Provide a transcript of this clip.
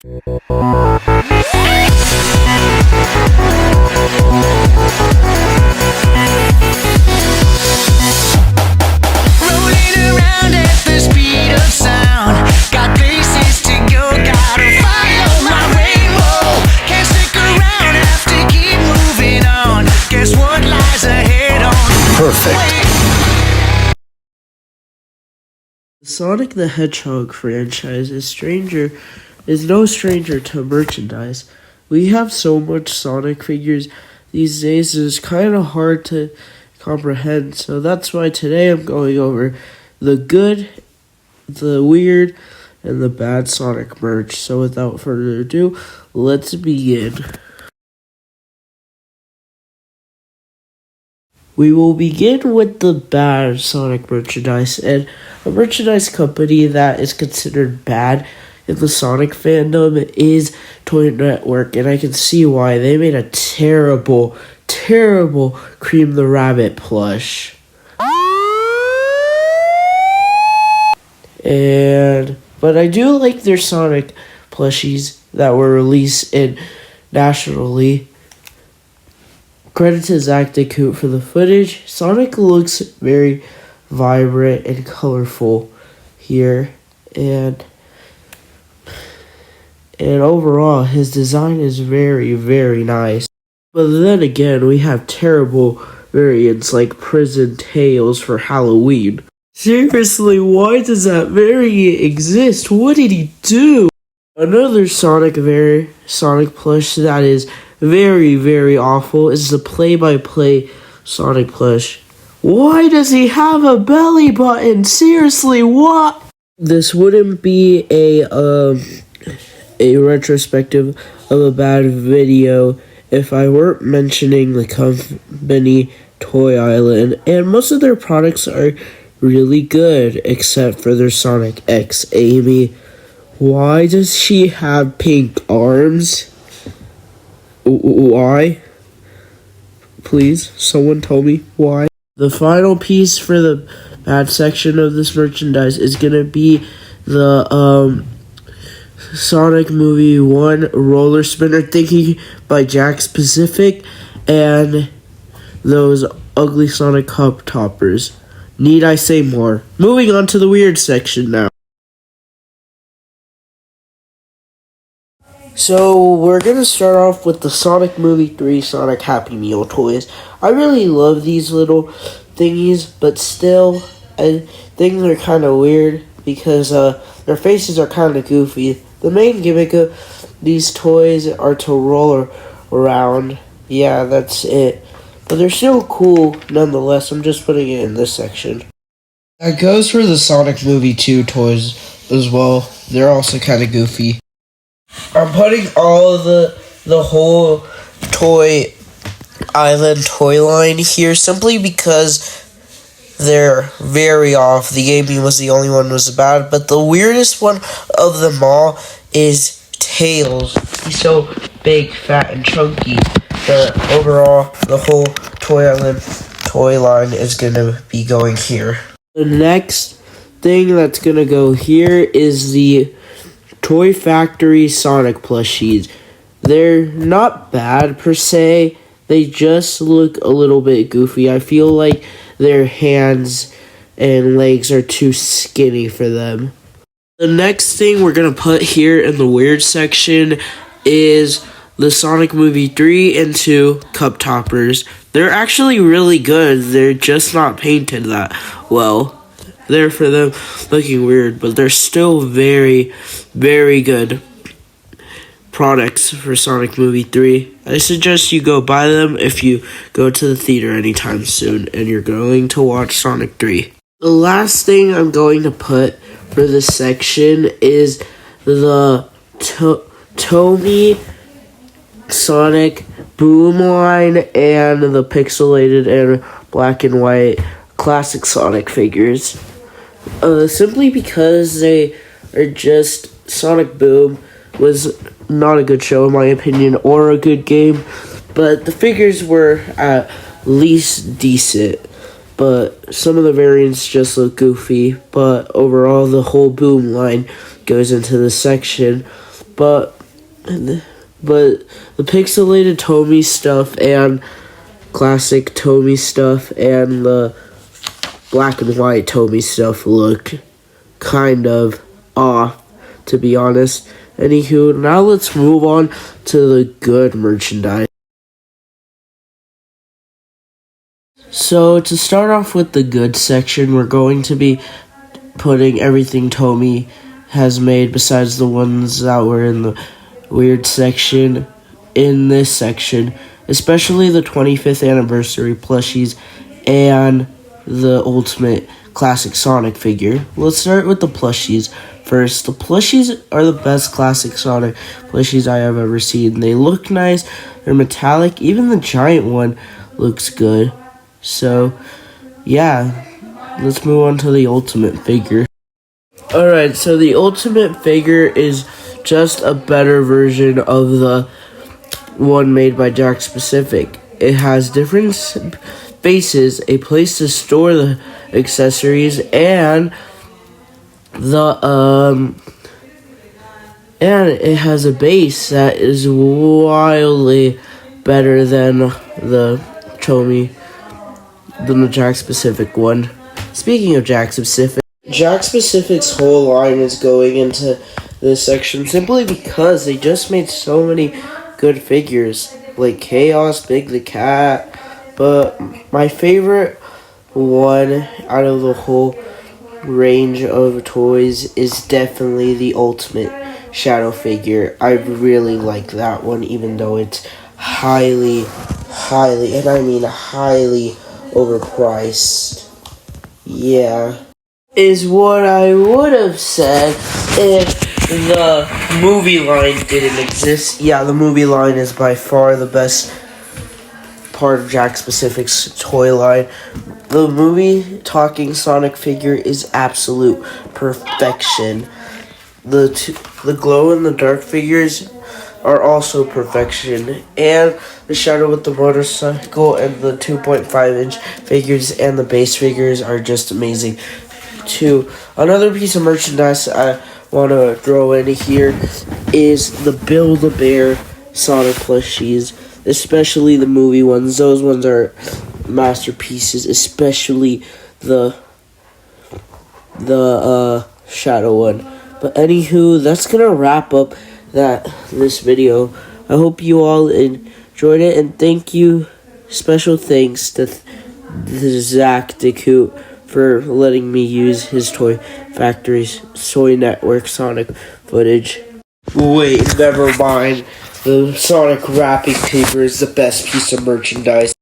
around at the speed of sound. Got places to go, gotta follow my rainbow. Can't stick around, have to keep moving on. Guess what lies ahead on Perfect. The Sonic the Hedgehog franchise is no stranger to merchandise. We have so much Sonic figures these days, it's kind of hard to comprehend. So that's why today I'm going over the good, the weird, and the bad Sonic merch. So without further ado, let's begin. We will begin with the bad Sonic merchandise, and a merchandise company that is considered bad in the Sonic fandom is Toy Network, and I can see why. They made a terrible Cream the Rabbit plush. But I do like their Sonic plushies that were released nationally. Credit to Zach DeCoot for the footage. Sonic looks very vibrant and colorful here, and overall his design is very nice. But then again, we have terrible variants like Prison Tales for Halloween. Seriously, why does that variant exist? What did he do? Another Sonic plush that is very awful is the play-by-play Sonic plush. Why does he have a belly button? Seriously, what? This wouldn't be a retrospective of a bad video if I weren't mentioning the company Toy Island, and most of their products are really good except for their Sonic X Amy. Why does she have pink arms? Why? Please, someone tell me why. The final piece for the bad section of this merchandise is gonna be the Sonic Movie 1 roller spinner thingy by Jakks Pacific, and those ugly Sonic cup toppers. Need I say more? Moving on to the weird section now. So, we're going to start off with the Sonic Movie 3 Sonic Happy Meal toys. I really love these little thingies, but still, I think they're kind of weird because their faces are kind of goofy. The main gimmick of these toys are to roll around. Yeah, that's it. But they're still cool nonetheless. I'm just putting it in this section. That goes for the Sonic Movie 2 toys as well. They're also kind of goofy. I'm putting all of the whole Toy Island toy line here simply because they're very off. The gaming was the only one that was bad, but the weirdest one of them all is Tails. He's so big, fat, and chunky. But overall, the whole Toy Island toy line is gonna be going here. The next thing that's gonna go here is the Toy Factory Sonic plushies. They're not bad per se, they just look a little bit goofy. I feel like their hands and legs are too skinny for them. The next thing we're going to put here in the weird section is the Sonic Movie 3 and 2 cup toppers. They're actually really good, they're just not painted that well. There for them looking weird, but they're still very good products for Sonic Movie 3. I suggest you go buy them if you go to the theater anytime soon and you're going to watch Sonic 3. The last thing I'm going to put for this section is the Tomy Sonic Boom line and the pixelated and black and white classic Sonic figures. Simply because they are just Sonic Boom was not a good show in my opinion or a good game, but the figures were at least decent, but some of the variants just look goofy. But overall the whole Boom line goes into this section. but the pixelated Tomy stuff and classic Tomy stuff and the black and white Tomy stuff look kind of off, to be honest. Anywho, now let's move on to the good merchandise. So to start off with the good section, we're going to be putting everything Tomy has made besides the ones that were in the weird section in this section, especially the 25th anniversary plushies and the ultimate classic Sonic figure. Let's start with the plushies first. The plushies are the best classic Sonic plushies I have ever seen. They look nice, they're metallic, even the giant one looks good. So, yeah, let's move on to the ultimate figure. Alright, so the ultimate figure is just a better version of the one made by Jakks Pacific. It has different spaces, a place to store the accessories, and it has a base that is wildly better than the Jakks Pacific one. Speaking of Jakks Pacific, Jakks Pacific's whole line is going into this section simply because they just made so many good figures, like Chaos, Big the Cat, but my favorite one out of the whole range of toys is definitely the ultimate Shadow figure. I really like that one, even though it's highly, and I mean highly overpriced. Yeah. Is what I would have said if the movie line didn't exist. Yeah, the movie line is by far the best part of Jakks Pacific's toy line. The movie talking Sonic figure is absolute perfection. The glow in the dark figures are also perfection, and the Shadow with the motorcycle and the 2.5-inch figures and the base figures are just amazing too. Another piece of merchandise I want to throw in here is the Build-A-Bear Sonic plushies, especially the movie ones. Those ones are masterpieces, especially the Shadow one. But anywho, that's gonna wrap up this video. I hope you all enjoyed it, and thank you, special thanks to Zach DeCoot for letting me use his Toy Factory's Toy Network Sonic footage. Wait, never mind. The Sonic wrapping paper is the best piece of merchandise.